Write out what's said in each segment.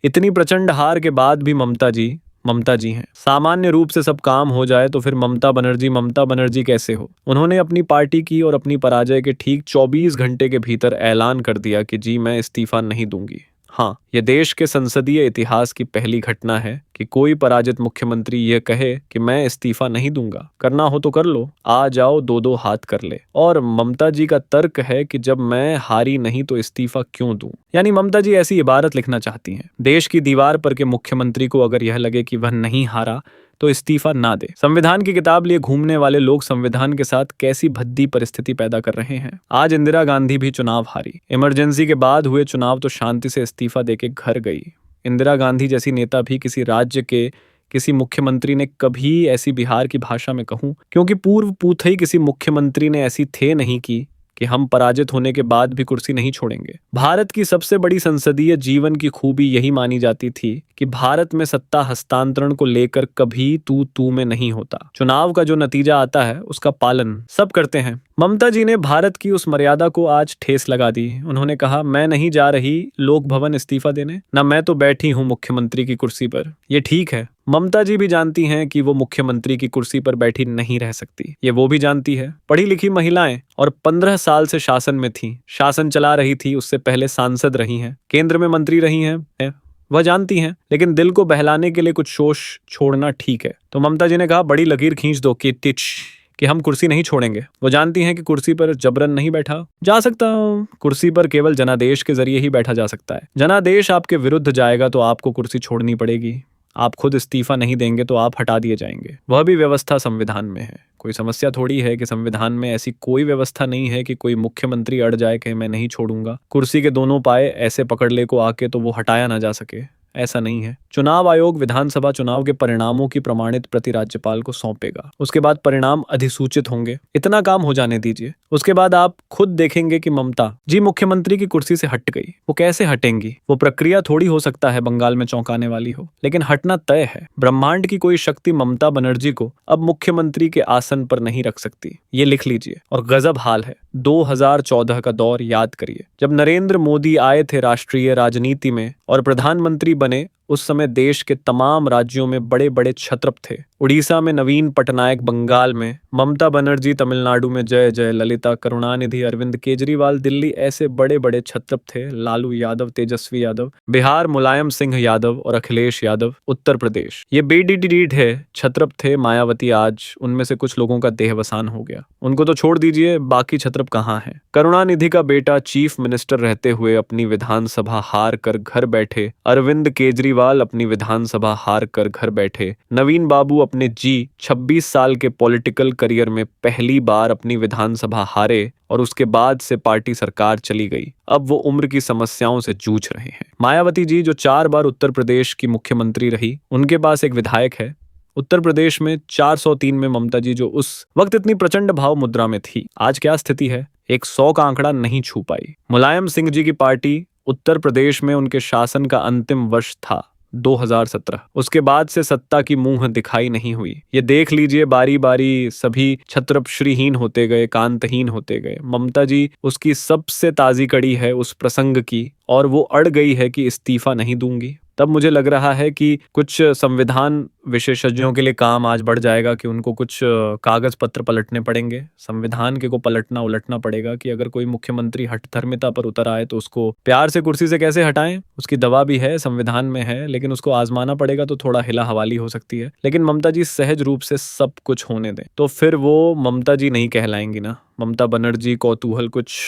इतनी प्रचंड हार के बाद भी ममता जी हैं। सामान्य रूप से सब काम हो जाए तो फिर ममता बनर्जी कैसे हो? उन्होंने अपनी पार्टी की और अपनी पराजय के ठीक 24 घंटे के भीतर ऐलान कर दिया कि जी मैं इस्तीफा नहीं दूंगी। हाँ, यह देश के संसदीय इतिहास की पहली घटना है कि कोई पराजित मुख्यमंत्री यह कहे कि मैं इस्तीफा नहीं दूंगा। करना हो तो कर लो, आ जाओ, दो दो हाथ कर ले। और ममता जी का तर्क है कि जब मैं हारी नहीं तो इस्तीफा क्यों दूं? यानी ममता जी ऐसी इबारत लिखना चाहती हैं, देश की दीवार पर के मुख्यमंत्री को अगर यह लगे कि वह नहीं हारा तो इस्तीफा ना दे। संविधान की किताब लिए घूमने वाले लोग संविधान के साथ कैसी भद्दी परिस्थिति पैदा कर रहे हैं। आज इंदिरा गांधी भी चुनाव हारी। इमरजेंसी के बाद हुए चुनाव तो शांति से इस्तीफा देके घर गई। इंदिरा गांधी जैसी नेता भी किसी राज्य के किसी मुख्यमंत्री ने कभी ऐसी बिहार की भाषा में कहूं, क्योंकि पूर्व पूत ही किसी मुख्यमंत्री ने ऐसी थे नहीं कि हम पराजित होने के बाद भी कुर्सी नहीं छोड़ेंगे। भारत की सबसे बड़ी संसदीय जीवन की खूबी यही मानी जाती थी कि भारत में सत्ता हस्तांतरण को लेकर कभी तू में नहीं होता। चुनाव का जो नतीजा आता है उसका पालन सब करते हैं। ममता जी ने भारत की उस मर्यादा को आज ठेस लगा दी। उन्होंने कहा, मैं नहीं जा रही लोक भवन इस्तीफा देने, ना मैं तो बैठी हूं मुख्यमंत्री की कुर्सी पर। ये ठीक है, ममता जी भी जानती हैं कि वो मुख्यमंत्री की कुर्सी पर बैठी नहीं रह सकती। ये वो भी जानती है। पढ़ी लिखी महिलाएं और 15 साल से शासन में थी, शासन चला रही थी, उससे पहले सांसद रही हैं, केंद्र में मंत्री रही हैं, वह जानती हैं। लेकिन दिल को बहलाने के लिए कुछ शोष छोड़ना ठीक है। तो ममता जी ने कहा, बड़ी लकीर खींच दो कि हम कुर्सी नहीं छोड़ेंगे। वो जानती हैं कि कुर्सी पर जबरन नहीं बैठा जा सकता। कुर्सी पर केवल जनादेश के जरिए ही बैठा जा सकता है। जनादेश आपके विरुद्ध जाएगा तो आपको कुर्सी छोड़नी पड़ेगी। आप खुद इस्तीफा नहीं देंगे तो आप हटा दिए जाएंगे। वह भी व्यवस्था संविधान में है। कोई समस्या थोड़ी है कि संविधान में ऐसी कोई व्यवस्था नहीं है कि कोई मुख्यमंत्री अड़ जाए कि मैं नहीं छोड़ूंगा, कुर्सी के दोनों पाए ऐसे पकड़ ले को आके तो वो हटाया ना जा सके। ऐसा नहीं है। चुनाव आयोग विधानसभा चुनाव के परिणामों की प्रमाणित प्रति राज्यपाल को सौंपेगा। उसके बाद परिणाम अधिसूचित होंगे। इतना काम हो जाने दीजिए, उसके बाद आप खुद देखेंगे कि ममता जी मुख्यमंत्री की कुर्सी से हट गई। वो कैसे हटेंगी? वो प्रक्रिया थोड़ी हो सकता है बंगाल में चौंकाने वाली हो, लेकिन हटना तय है। ब्रह्मांड की कोई शक्ति ममता बनर्जी को अब मुख्यमंत्री के आसन पर नहीं रख सकती। ये लिख लीजिए। और गजब हाल है। 2014 का दौर याद करिए, जब नरेंद्र मोदी आए थे राष्ट्रीय राजनीति में और प्रधानमंत्री बने। उस समय देश के तमाम राज्यों में बड़े बड़े छत्रप थे। उड़ीसा में नवीन पटनायक, बंगाल में ममता बनर्जी, तमिलनाडु में जय जय ललिता, करुणानिधि, अरविंद केजरीवाल, दिल्ली ऐसे बड़े बड़े छत्रप थे। लालू यादव, तेजस्वी यादव, बिहार मुलायम सिंह यादव और अखिलेश यादव, उत्तर प्रदेश ये बेडीडीड है छत्रप थे। मायावती आज उनमें से कुछ लोगों का देहवसान हो गया। उनको तो छोड़ दीजिए, बाकी छत्रप कहाँ हैं? करुणानिधि का बेटा चीफ मिनिस्टर रहते हुए अपनी विधानसभा हार कर घर बैठे। अरविंद केजरीवाल अपनी विधानसभा हार कर घर बैठे। नवीन बाबू अपने 26 साल के पॉलिटिकल करियर में पहली बार अपनी विधानसभा हारे और उसके बाद से पार्टी सरकार चली गई। अब वो उम्र की समस्याओं से जूझ रहे हैं। मायावती जी जो 4 बार उत्तर प्रदेश की मुख्यमंत्री रही, उनके पास एक विधायक है। उत्तर प्रदेश में 403 में ममता जी जो उस वक्त इतनी प्रचंड भाव मुद्रा में थी, आज क्या स्थिति है? एक 100 का आंकड़ा नहीं छू पाई। मुलायम सिंह जी की पार्टी उत्तर प्रदेश में उनके शासन का अंतिम वर्ष था 2017। उसके बाद से सत्ता की मुंह दिखाई नहीं हुई। ये देख लीजिए, बारी बारी सभी छत्रप श्रीहीन होते गए, कांतहीन होते गए। ममता जी उसकी सबसे ताजी कड़ी है उस प्रसंग की, और वो अड़ गई है कि इस्तीफा नहीं दूंगी। तब मुझे लग रहा है कि कुछ संविधान विशेषज्ञों के लिए काम आज बढ़ जाएगा कि उनको कुछ कागज पत्र पलटने पड़ेंगे। संविधान के को पलटना उलटना पड़ेगा कि अगर कोई मुख्यमंत्री हठधर्मिता पर उतर आए तो उसको प्यार से कुर्सी से कैसे हटाएं। उसकी दवा भी है, संविधान में है, लेकिन उसको आजमाना पड़ेगा तो थोड़ा हिला हवाली हो सकती है। लेकिन ममता जी सहज रूप से सब कुछ होने दें तो फिर वो ममता जी नहीं कहलाएंगी ना। ममता बनर्जी, कौतूहल, कुछ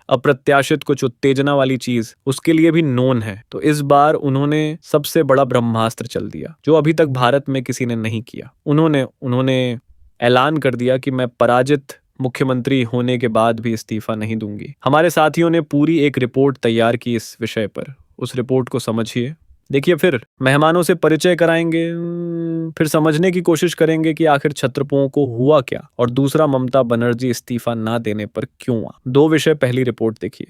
अप्रत्याशित, कुछ उत्तेजना वाली चीज उसके लिए भी नोन है। तो इस बार उन्होंने सबसे बड़ा ब्रह्मास्त्र चल दिया जो अभी तक भारत में किसी ने नहीं किया। उन्होंने ऐलान कर दिया कि मैं पराजित मुख्यमंत्री होने के बाद भी इस्तीफा नहीं दूंगी। हमारे साथियों ने पूरी एक रिपोर्ट तैयार की इस विषय पर। उस रिपोर्ट को समझिए, देखिए, फिर मेहमानों से परिचय कराएंगे, फिर समझने की कोशिश करेंगे कि आखिर छत्रपों को हुआ क्या, और दूसरा ममता बनर्जी इस्तीफा ना देने पर क्यों। 2 विषय, पहली रिपोर्ट देखिए।